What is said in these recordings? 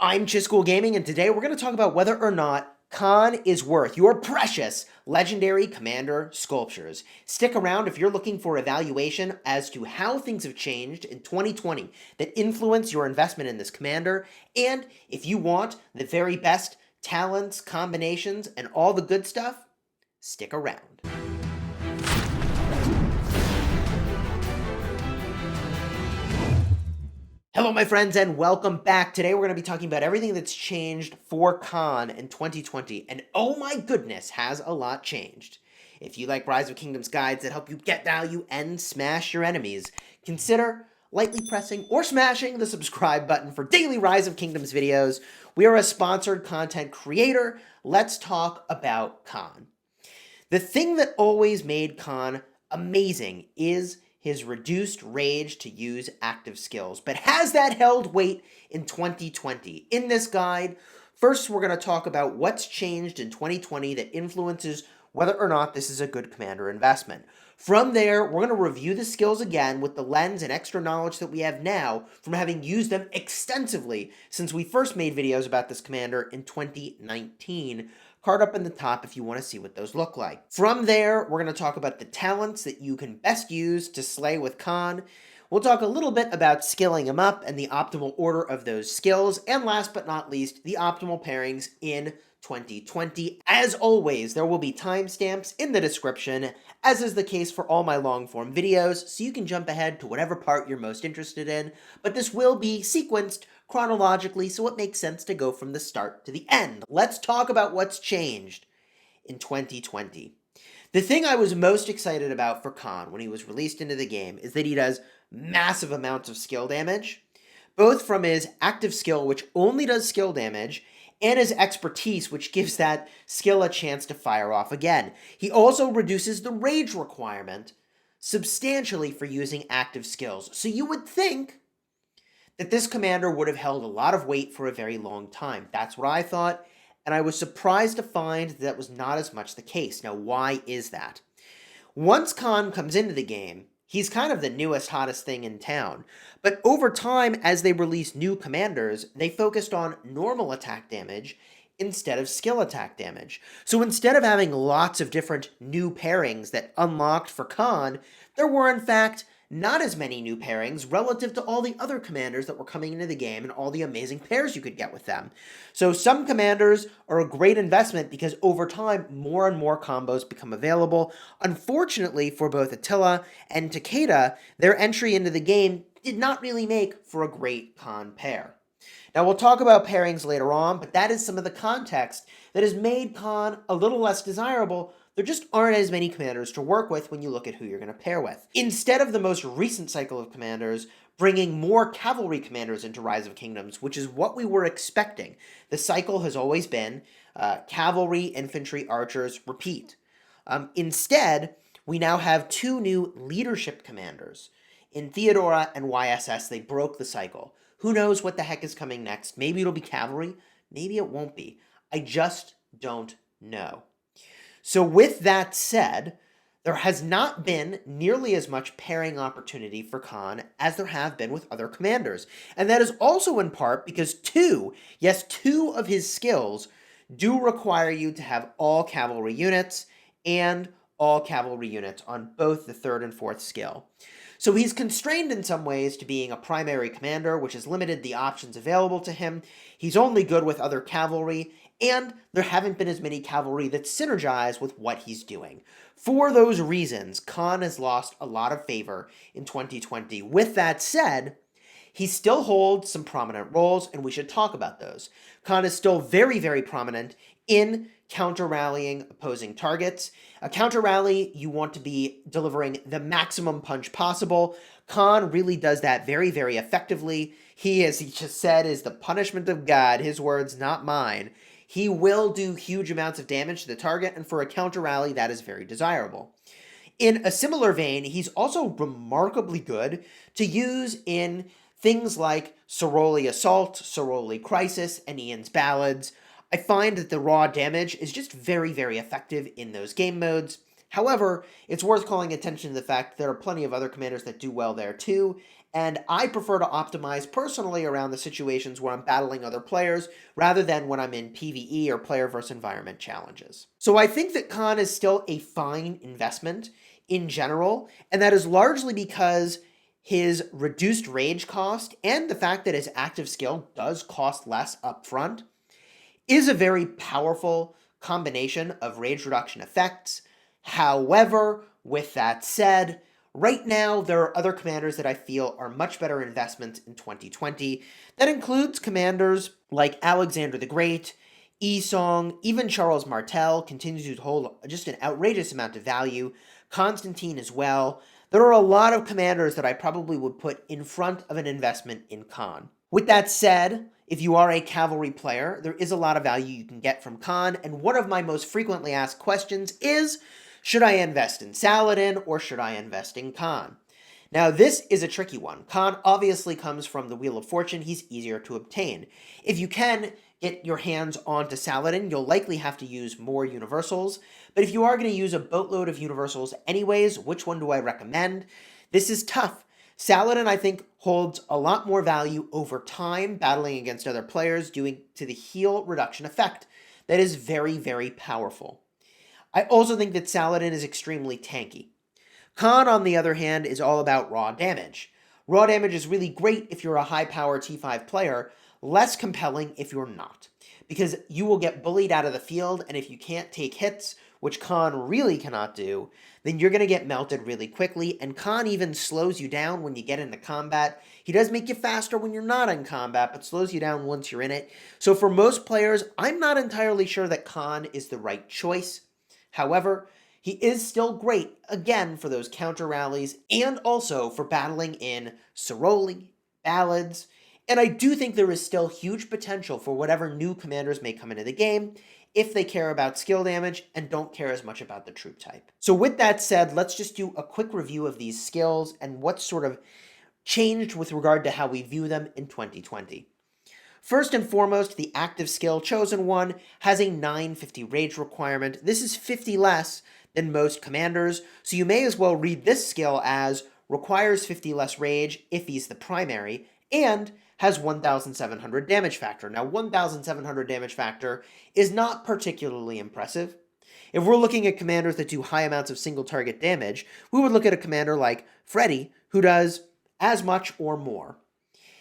I'm Chisgule Gaming, and today we're going to talk about whether or not Khan is worth your precious legendary commander sculptures. Stick around if you're looking for evaluation as to how things have changed in 2020 that influence your investment in this commander, and if you want the very best talents, combinations, and all the good stuff, stick around. Hello, my friends, and welcome back. Today, we're going to be talking about everything that's changed for Khan in 2020. And oh my goodness, has a lot changed. If you like Rise of Kingdoms guides that help you get value and smash your enemies, consider lightly pressing or smashing the subscribe button for daily Rise of Kingdoms videos. We are a sponsored content creator. Let's talk about Khan. The thing that always made Khan amazing is his reduced rage to use active skills. But has that held weight in 2020? In this guide, first we're going to talk about what's changed in 2020 that influences whether or not this is a good commander investment. From there, we're going to review the skills again with the lens and extra knowledge that we have now from having used them extensively since we first made videos about this commander in 2019. Card up in the top if you want to see what those look like. From there, we're going to talk about the talents that you can best use to slay with Khan. We'll talk a little bit about skilling him up and the optimal order of those skills. And last but not least, the optimal pairings in 2020. As always, there will be timestamps in the description, as is the case for all my long-form videos, so you can jump ahead to whatever part you're most interested in, but this will be sequenced chronologically, so it makes sense to go from the start to the end. Let's talk about what's changed in 2020. The thing I was most excited about for Khan when he was released into the game is that he does massive amounts of skill damage, both from his active skill, which only does skill damage, and his expertise, which gives that skill a chance to fire off again. He also reduces the rage requirement substantially for using active skills. So you would think that this commander would have held a lot of weight for a very long time. That's what I thought, and I was surprised to find that was not as much the case. Now, why is that? Once Khan comes into the game, he's kind of the newest, hottest thing in town. But over time, as they released new commanders, they focused on normal attack damage instead of skill attack damage. So instead of having lots of different new pairings that unlocked for Khan, there were in fact not as many new pairings relative to all the other commanders that were coming into the game and all the amazing pairs you could get with them. So some commanders are a great investment because over time, more and more combos become available. Unfortunately for both Attila and Takeda, their entry into the game did not really make for a great Khan pair. Now, we'll talk about pairings later on, but that is some of the context that has made Khan a little less desirable. There just aren't as many commanders to work with when you look at who you're going to pair with. Instead of the most recent cycle of commanders bringing more cavalry commanders into Rise of Kingdoms, which is what we were expecting, the cycle has always been cavalry, infantry, archers, repeat. Instead, we now have two new leadership commanders. In Theodora and YSS, they broke the cycle. Who knows what the heck is coming next? Maybe it'll be cavalry. Maybe it won't be. I just don't know. So with that said, there has not been nearly as much pairing opportunity for Khan as there have been with other commanders. And that is also in part because two of his skills do require you to have all cavalry units and all cavalry units on both the third and fourth skill. So he's constrained in some ways to being a primary commander, which has limited the options available to him. He's only good with other cavalry, and there haven't been as many cavalry that synergize with what he's doing. For those reasons, Khan has lost a lot of favor in 2020. With that said, he still holds some prominent roles, and we should talk about those. Khan is still very, very prominent in counter-rallying opposing targets. A counter-rally, you want to be delivering the maximum punch possible. Khan really does that very, very effectively. He, as he just said, is the punishment of God. His words, not mine. He will do huge amounts of damage to the target, and for a counter-rally, that is very desirable. In a similar vein, he's also remarkably good to use in things like Soroli Assault, Soroli Crisis, and Ian's Ballads. I find that the raw damage is just very, very effective in those game modes. However, it's worth calling attention to the fact that there are plenty of other commanders that do well there too, and I prefer to optimize personally around the situations where I'm battling other players rather than when I'm in PvE or player versus environment challenges. So I think that Khan is still a fine investment in general, and that is largely because his reduced rage cost and the fact that his active skill does cost less upfront is a very powerful combination of rage reduction effects. However, with that said, right now there are other commanders that I feel are much better investments in 2020. That includes commanders like Alexander the Great, Esong, even Charles Martel continues to hold just an outrageous amount of value, Constantine as well. There are a lot of commanders that I probably would put in front of an investment in Khan. With that said, if you are a cavalry player, there is a lot of value you can get from Khan, and one of my most frequently asked questions is, should I invest in Saladin or should I invest in Khan? Now, this is a tricky one. Khan obviously comes from the Wheel of Fortune. He's easier to obtain. If you can get your hands onto Saladin, you'll likely have to use more universals. But if you are going to use a boatload of universals anyways, which one do I recommend? This is tough. Saladin, I think, holds a lot more value over time, battling against other players, due to the heal reduction effect. That is very, very powerful. I also think that Saladin is extremely tanky. Khan, on the other hand, is all about raw damage. Raw damage is really great if you're a high-power T5 player, less compelling if you're not, because you will get bullied out of the field, and if you can't take hits, which Khan really cannot do, then you're going to get melted really quickly, and Khan even slows you down when you get into combat. He does make you faster when you're not in combat, but slows you down once you're in it. So for most players, I'm not entirely sure that Khan is the right choice. However, he is still great, again, for those counter rallies, and also for battling in Soroli, Ballads, and I do think there is still huge potential for whatever new commanders may come into the game, if they care about skill damage and don't care as much about the troop type. So with that said, let's just do a quick review of these skills and what sort of changed with regard to how we view them in 2020. First and foremost, the active skill Chosen One has a 950 rage requirement. This is 50 less than most commanders, so you may as well read this skill as requires 50 less rage if he's the primary, and has 1,700 damage factor. Now, 1,700 damage factor is not particularly impressive. If we're looking at commanders that do high amounts of single target damage, we would look at a commander like Freddy, who does as much or more.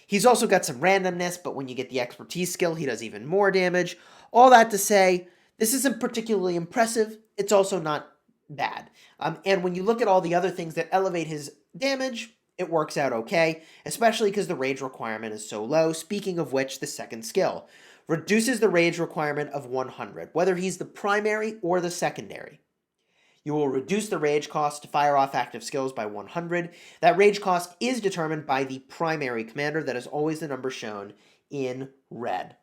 He's also got some randomness, but when you get the expertise skill, he does even more damage. All that to say, this isn't particularly impressive. It's also not bad. And when you look at all the other things that elevate his damage, it works out okay, especially because the rage requirement is so low. Speaking of which, the second skill reduces the rage requirement of 100, whether he's the primary or the secondary. You will reduce the rage cost to fire off active skills by 100. That rage cost is determined by the primary commander. That is always the number shown in red.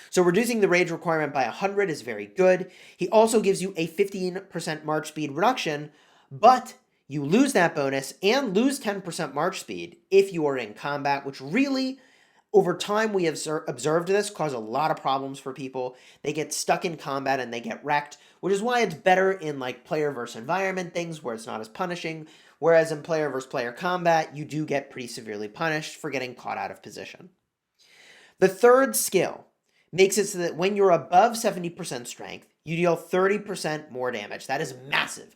So reducing the rage requirement by 100 is very good. He also gives you a 15% march speed reduction, but you lose that bonus and lose 10% march speed if you are in combat, which really, over time, we have observed this cause a lot of problems for people. They get stuck in combat and they get wrecked, which is why it's better in like player versus environment things where it's not as punishing, whereas in player versus player combat, you do get pretty severely punished for getting caught out of position. The third skill makes it so that when you're above 70% strength, you deal 30% more damage. That is massive.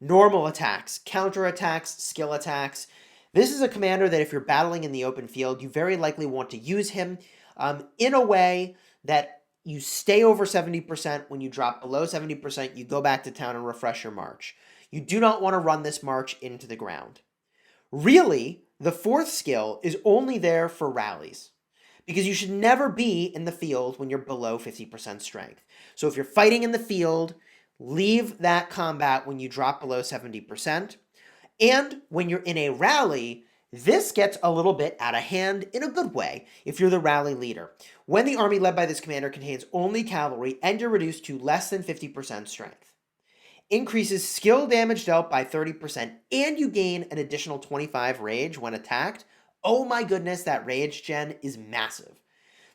Normal attacks, counter attacks, skill attacks. This is a commander that if you're battling in the open field, you very likely want to use him in a way that you stay over 70%. When you drop below 70%, you go back to town and refresh your march. You do not want to run this march into the ground. Really, the fourth skill is only there for rallies, because you should never be in the field when you're below 50% strength. So if you're fighting in the field, leave that combat when you drop below 70%. And when you're in a rally, this gets a little bit out of hand in a good way if you're the rally leader. When the army led by this commander contains only cavalry and you're reduced to less than 50% strength. Increases skill damage dealt by 30% and you gain an additional 25 rage when attacked. Oh my goodness, that rage gen is massive.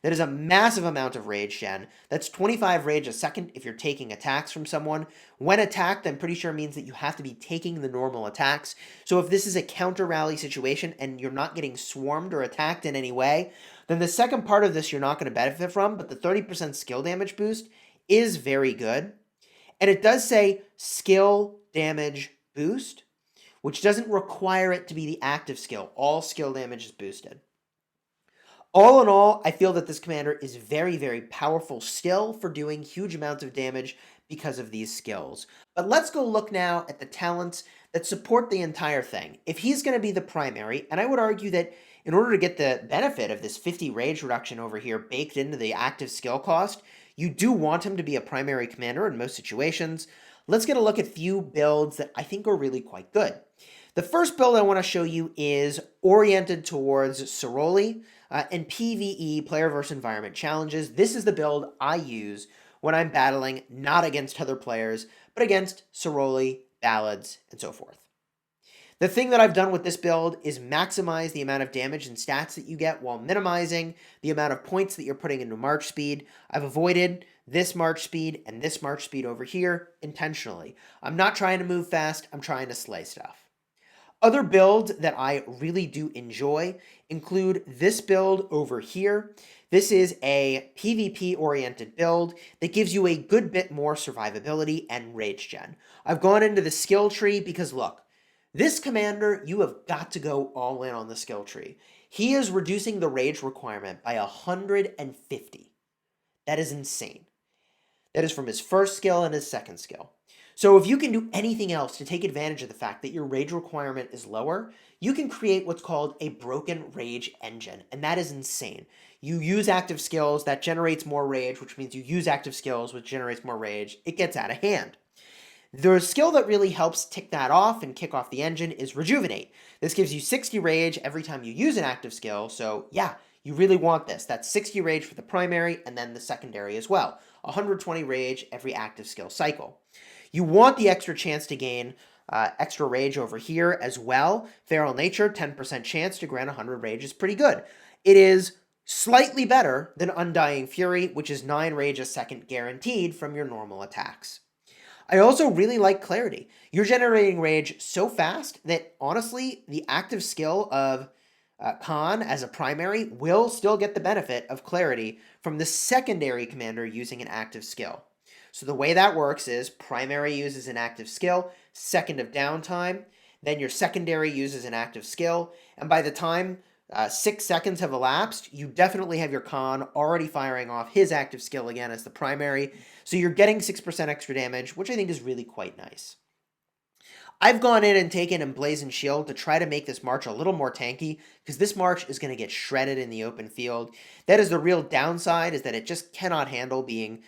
That is a massive amount of rage gen. That's 25 rage a second if you're taking attacks from someone. When attacked, I'm pretty sure means that you have to be taking the normal attacks. So if this is a counter rally situation and you're not getting swarmed or attacked in any way, then the second part of this you're not going to benefit from, but the 30% skill damage boost is very good. And it does say skill damage boost, which doesn't require it to be the active skill. All skill damage is boosted. All in all, I feel that this commander is very, very powerful still for doing huge amounts of damage because of these skills. But let's go look now at the talents that support the entire thing. If he's going to be the primary, and I would argue that in order to get the benefit of this 50 rage reduction over here baked into the active skill cost, you do want him to be a primary commander in most situations. Let's get a look at a few builds that I think are really quite good. The first build I want to show you is oriented towards Soroli and PvE, player versus environment challenges. This is the build I use when I'm battling not against other players, but against Soroli, Ballads, and so forth. The thing that I've done with this build is maximize the amount of damage and stats that you get while minimizing the amount of points that you're putting into march speed. I've avoided this march speed and this march speed over here intentionally. I'm not trying to move fast, I'm trying to slay stuff. Other builds that I really do enjoy include this build over here. This is a PvP-oriented build that gives you a good bit more survivability and rage gen. I've gone into the skill tree because, look, this commander, you have got to go all in on the skill tree. He is reducing the rage requirement by 150. That is insane. That is from his first skill and his second skill. So if you can do anything else to take advantage of the fact that your rage requirement is lower, you can create what's called a broken rage engine, and that is insane. You use active skills, that generates more rage, which means you use active skills, which generates more rage. It gets out of hand. The skill that really helps tick that off and kick off the engine is Rejuvenate. This gives you 60 rage every time you use an active skill, so yeah, you really want this. That's 60 rage for the primary and then the secondary as well. 120 rage every active skill cycle. You want the extra chance to gain extra rage over here as well. Feral Nature, 10% chance to grant 100 rage is pretty good. It is slightly better than Undying Fury, which is 9 rage a second guaranteed from your normal attacks. I also really like Clarity. You're generating rage so fast that, honestly, the active skill of Khan as a primary will still get the benefit of Clarity from the secondary commander using an active skill. So the way that works is primary uses an active skill, second of downtime, then your secondary uses an active skill, and by the time 6 seconds have elapsed, you definitely have your Khan already firing off his active skill again as the primary, so you're getting 6% extra damage, which I think is really quite nice. I've gone in and taken Emblazoned Shield to try to make this march a little more tanky, because this march is going to get shredded in the open field. That is the real downside, is that it just cannot handle being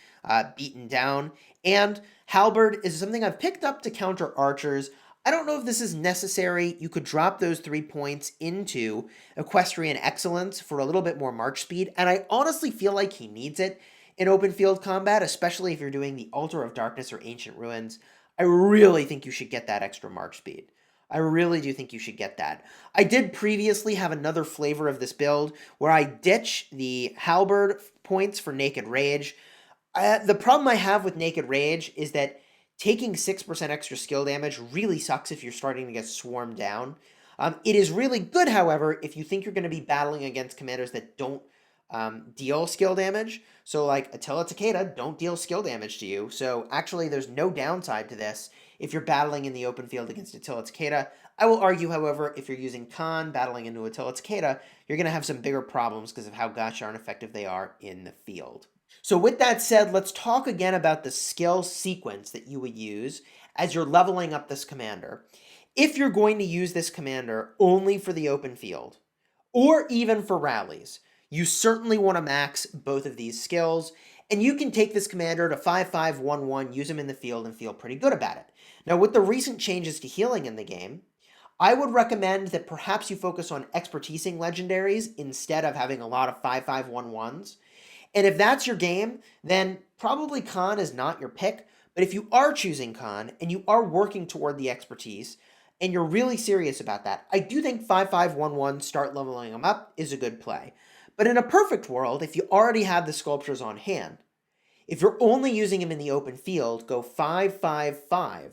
beaten down. And Halberd is something I've picked up to counter archers. I don't know if this is necessary. You could drop those 3 points into Equestrian Excellence for a little bit more march speed, and I honestly feel like he needs it in open field combat, especially if you're doing the Altar of Darkness or Ancient Ruins. I really think you should get that extra march speed. I really do think you should get that. I did previously have another flavor of this build where I ditch the Halberd points for Naked Rage. The problem I have with Naked Rage is that taking 6% extra skill damage really sucks if you're starting to get swarmed down. It is really good, however, if you think you're going to be battling against commanders that don't deal skill damage. So like Attila Takeda don't deal skill damage to you. So actually there's no downside to this if you're battling in the open field against Attila Takeda. I will argue, however, if you're using Khan battling into Attila Takeda, you're going to have some bigger problems because of how gosh darn effective they are in the field. So with that said, let's talk again about the skill sequence that you would use as you're leveling up this commander. If you're going to use this commander only for the open field, or even for rallies, you certainly want to max both of these skills, and you can take this commander to 5-5-1-1, use him in the field, and feel pretty good about it. Now, with the recent changes to healing in the game, I would recommend that perhaps you focus on expertising legendaries instead of having a lot of 5-5-1-1s. And if that's your game, then probably Khan is not your pick. But if you are choosing Khan and you are working toward the expertise and you're really serious about that, I do think 5-5-1-1, start leveling him up, is a good play. But in a perfect world, if you already have the sculptures on hand, if you're only using them in the open field, go 5-5-5-1.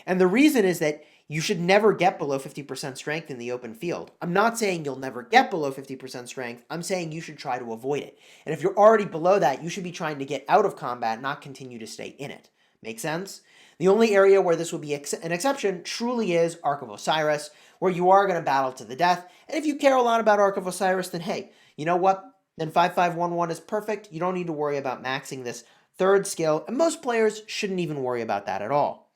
And the reason is that you should never get below 50% strength in the open field. I'm not saying you'll never get below 50% strength. I'm saying you should try to avoid it. And if you're already below that, you should be trying to get out of combat, not continue to stay in it. Make sense? The only area where this would be an exception truly is Ark of Osiris, where you are going to battle to the death. And if you care a lot about Ark of Osiris, then hey, you know what? Then 5-5-1-1 is perfect. You don't need to worry about maxing this third skill, and most players shouldn't even worry about that at all.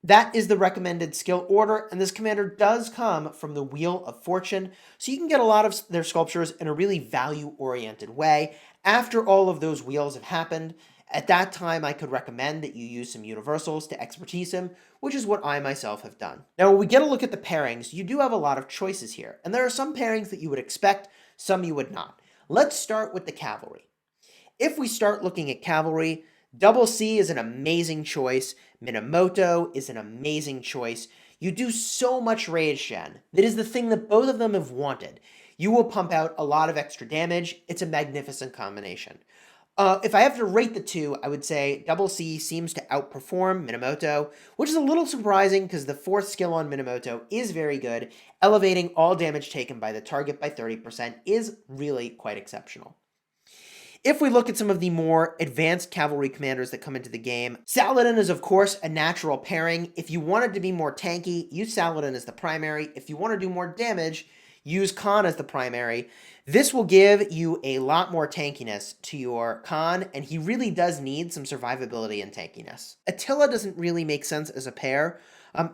That is the recommended skill order, and this commander does come from the Wheel of Fortune, so you can get a lot of their sculptures in a really value-oriented way. After all of those wheels have happened, at that time I could recommend that you use some universals to expertise him, which is what I myself have done. Now, when we get a look at the pairings, you do have a lot of choices here, and there are some pairings that you would expect, some you would not. Let's start with the cavalry. If we start looking at cavalry, Double C is an amazing choice. Minamoto is an amazing choice. You do so much rage gen. That is the thing that both of them have wanted. You will pump out a lot of extra damage. It's a magnificent combination. If I have to rate the two, I would say Double C seems to outperform Minamoto, which is a little surprising because the fourth skill on Minamoto is very good. Elevating all damage taken by the target by 30% is really quite exceptional. If we look at some of the more advanced cavalry commanders that come into the game, Saladin is of course a natural pairing. If you wanted to be more tanky, use Saladin as the primary. If you want to do more damage, use Khan as the primary. This will give you a lot more tankiness to your Khan, and he really does need some survivability and tankiness. Attila doesn't really make sense as a pair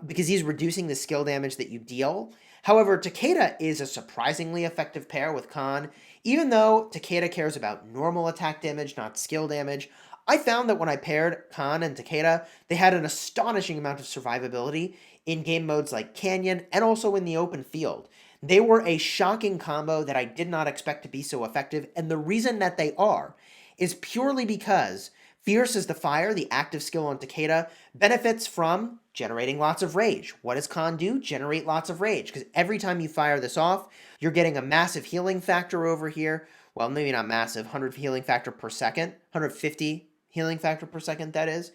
because he's reducing the skill damage that you deal. However, Takeda is a surprisingly effective pair with Khan. Even though Takeda cares about normal attack damage, not skill damage, I found that when I paired Khan and Takeda, they had an astonishing amount of survivability in game modes like Canyon and also in the open field. They were a shocking combo that I did not expect to be so effective, and the reason that they are is purely because Fierce as the Fire, the active skill on Takeda, benefits from generating lots of rage. What does Khan do? Generate lots of rage, because every time you fire this off, you're getting a massive healing factor over here. Well, maybe not massive, 100 healing factor per second, 150 healing factor per second, that is.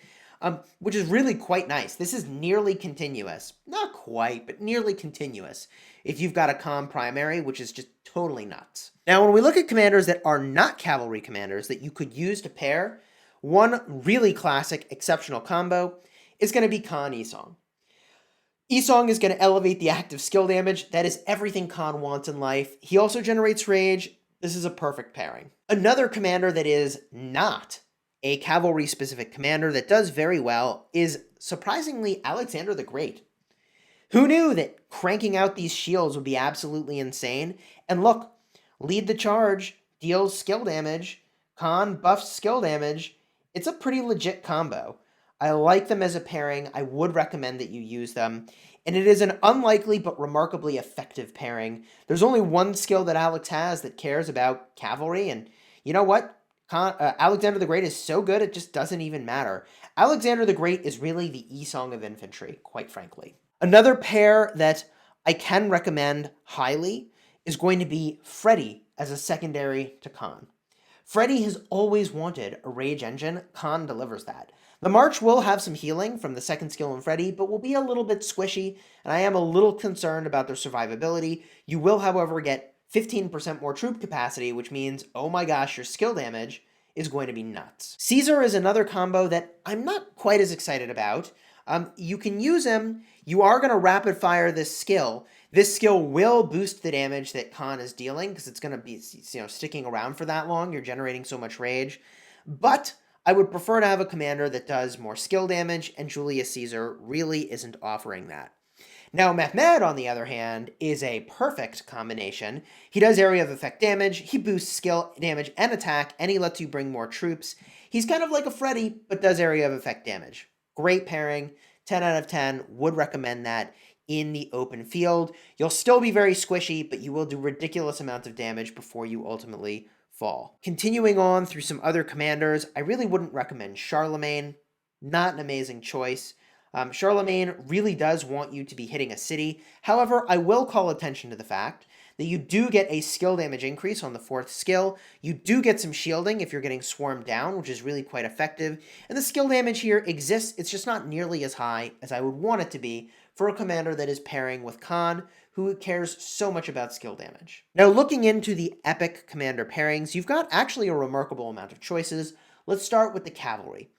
Which is really quite nice. This is nearly continuous. Not quite, but nearly continuous if you've got a Khan primary, which is just totally nuts. Now, when we look at commanders that are not cavalry commanders that you could use to pair, one really classic exceptional combo is going to be Khan Isong. Isong is going to elevate the active skill damage. That is everything Khan wants in life. He also generates rage. This is a perfect pairing. Another commander that is not a cavalry-specific commander that does very well is, surprisingly, Alexander the Great. Who knew that cranking out these shields would be absolutely insane? And look, lead the charge, deals skill damage, Khan buffs skill damage. It's a pretty legit combo. I like them as a pairing. I would recommend that you use them. And it is an unlikely but remarkably effective pairing. There's only one skill that Alex has that cares about cavalry, and you know what? Alexander the Great is so good it just doesn't even matter. Alexander the Great is really the Isong of infantry, quite frankly. Another pair that I can recommend highly is going to be Freddy as a secondary to Khan. Freddy has always wanted a rage engine. Khan delivers that. The March will have some healing from the second skill in Freddy, but will be a little bit squishy, and I am a little concerned about their survivability. You will, however, get 15% more troop capacity, which means, oh my gosh, your skill damage is going to be nuts. Caesar is another combo that I'm not quite as excited about. You can use him. You are going to rapid fire this skill. This skill will boost the damage that Khan is dealing because it's going to be, sticking around for that long. You're generating so much rage. But I would prefer to have a commander that does more skill damage, and Julius Caesar really isn't offering that. Now, Mehmed, on the other hand, is a perfect combination. He does area of effect damage, he boosts skill damage and attack, and he lets you bring more troops. He's kind of like a Freddy, but does area of effect damage. Great pairing, 10 out of 10, would recommend that in the open field. You'll still be very squishy, but you will do ridiculous amounts of damage before you ultimately fall. Continuing on through some other commanders, I really wouldn't recommend Charlemagne. Not an amazing choice. Charlemagne really does want you to be hitting a city. However, I will call attention to the fact that you do get a skill damage increase on the 4th skill. You do get some shielding if you're getting swarmed down, which is really quite effective. And the skill damage here exists, it's just not nearly as high as I would want it to be for a commander that is pairing with Khan, who cares so much about skill damage. Now, looking into the epic commander pairings, you've got actually a remarkable amount of choices. Let's start with the cavalry.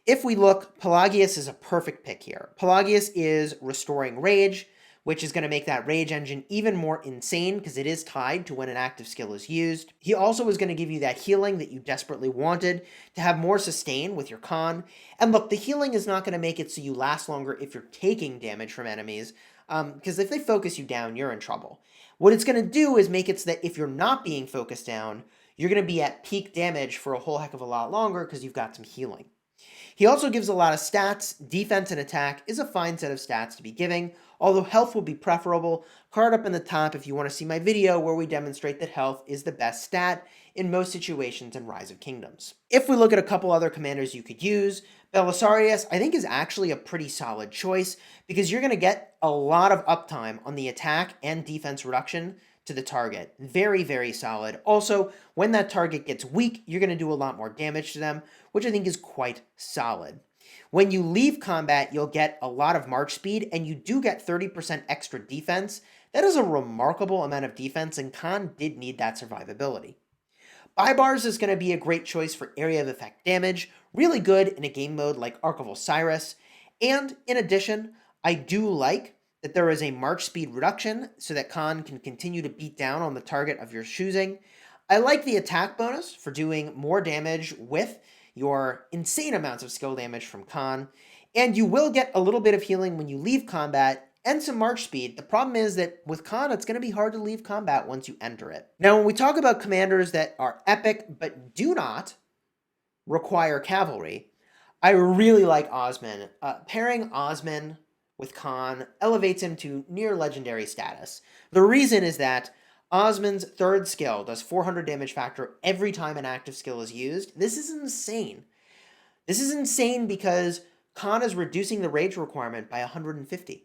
If we look, Pelagius is a perfect pick here. Pelagius is restoring rage, which is going to make that rage engine even more insane because it is tied to when an active skill is used. He also is going to give you that healing that you desperately wanted to have more sustain with your Khan. And look, the healing is not going to make it so you last longer if you're taking damage from enemies, because if they focus you down, you're in trouble. What it's going to do is make it so that if you're not being focused down, you're going to be at peak damage for a whole heck of a lot longer because you've got some healing. He also gives a lot of stats. Defense and attack is a fine set of stats to be giving, although health will be preferable. Card up in the top if you want to see my video where we demonstrate that health is the best stat in most situations in Rise of Kingdoms. If we look at a couple other commanders you could use, Belisarius I think is actually a pretty solid choice because you're going to get a lot of uptime on the attack and defense reduction to the target. Very, very solid. Also, when that target gets weak, you're going to do a lot more damage to them, which I think is quite solid. When you leave combat, you'll get a lot of march speed, and you do get 30% extra defense. That is a remarkable amount of defense, and Khan did need that survivability. Baibars is going to be a great choice for area of effect damage, really good in a game mode like Ark of Osiris, and in addition, I do like that there is a march speed reduction so that Khan can continue to beat down on the target of your choosing. I like the attack bonus for doing more damage with your insane amounts of skill damage from Khan, and you will get a little bit of healing when you leave combat and some march speed. The problem is that with Khan, it's going to be hard to leave combat once you enter it. Now, when we talk about commanders that are epic but do not require cavalry, I really like Osman. Pairing Osman with Khan elevates him to near legendary status. The reason is that Osman's 3rd skill does 400 damage factor every time an active skill is used. This is insane. This is insane because Khan is reducing the rage requirement by 150.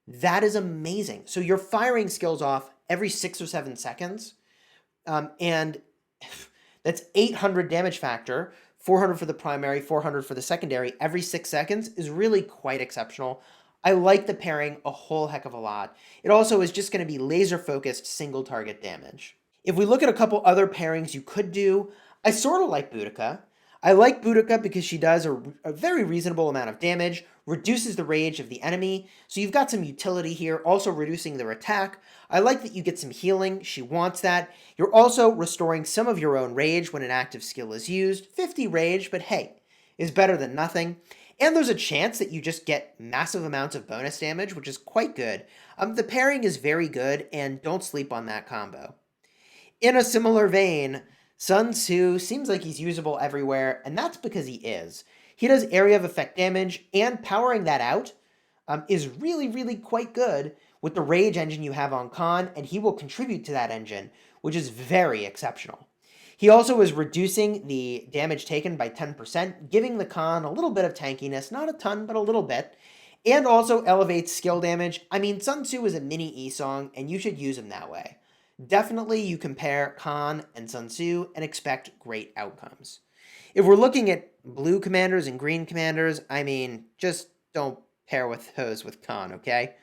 That is amazing. So you're firing skills off every 6 or 7 seconds, and that's 800 damage factor. 400 for the primary, 400 for the secondary, every 6 seconds is really quite exceptional. I like the pairing a whole heck of a lot. It also is just going to be laser-focused single target damage. If we look at a couple other pairings you could do, I sort of like Boudica. I like Boudica because she does a very reasonable amount of damage, reduces the rage of the enemy, so you've got some utility here, also reducing their attack. I like that you get some healing, she wants that. You're also restoring some of your own rage when an active skill is used. 50 rage, but hey, is better than nothing. And there's a chance that you just get massive amounts of bonus damage, which is quite good. The pairing is very good, and don't sleep on that combo. In a similar vein, Sun Tzu seems like he's usable everywhere, and that's because he is. He does area of effect damage, and powering that out is really, really quite good with the rage engine you have on Khan, and he will contribute to that engine, which is very exceptional. He also is reducing the damage taken by 10%, giving the Khan a little bit of tankiness, not a ton, but a little bit, and also elevates skill damage. I mean, Sun Tzu is a mini E-Song, and you should use him that way. Definitely you compare Khan and Sun Tzu and expect great outcomes. If we're looking at blue commanders and green commanders, I mean, just don't pair with those with Khan, okay?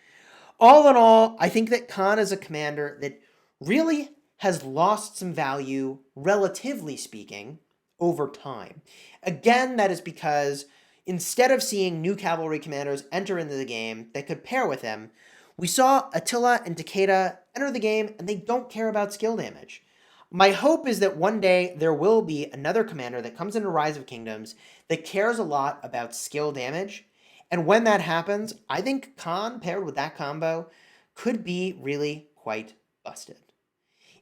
All in all, I think that Khan is a commander that really has lost some value, relatively speaking, over time. Again, that is because instead of seeing new cavalry commanders enter into the game that could pair with him, we saw Attila and Takeda enter the game and they don't care about skill damage. My hope is that one day there will be another commander that comes into Rise of Kingdoms that cares a lot about skill damage. And when that happens, I think Khan paired with that combo could be really quite busted.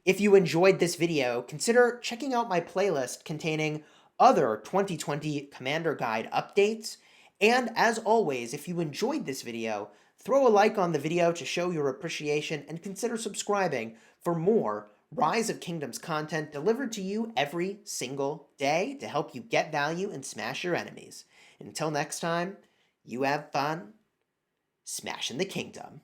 If you enjoyed this video, consider checking out my playlist containing other 2020 Commander Guide updates. And as always, if you enjoyed this video, throw a like on the video to show your appreciation and consider subscribing for more Rise of Kingdoms content delivered to you every single day to help you get value and smash your enemies. Until next time, you have fun smashing the kingdom.